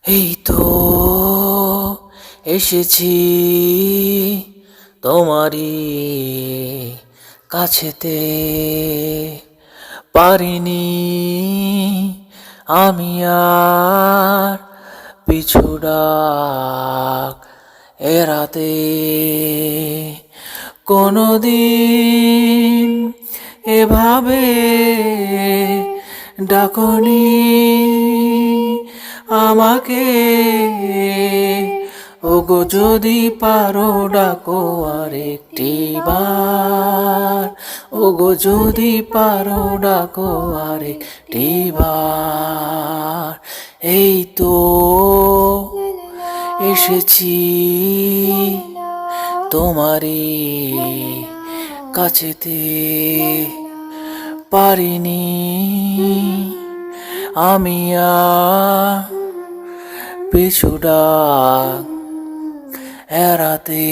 এই তো এসেছি তোমারই কাছেতে, পারিনি আমি আর পিছু ডাক এড়াতে। কোনদিন এভাবে ডাকনি আমাকে, ওগো যদি পারো ডাকো আরেকটি বার, ওগো যদি পারো ডাকো আরেকটি বার। এই তো এসেছি তোমারই কাছেতে, পারিনি আমি আর পিছু ডাক এড়াতে।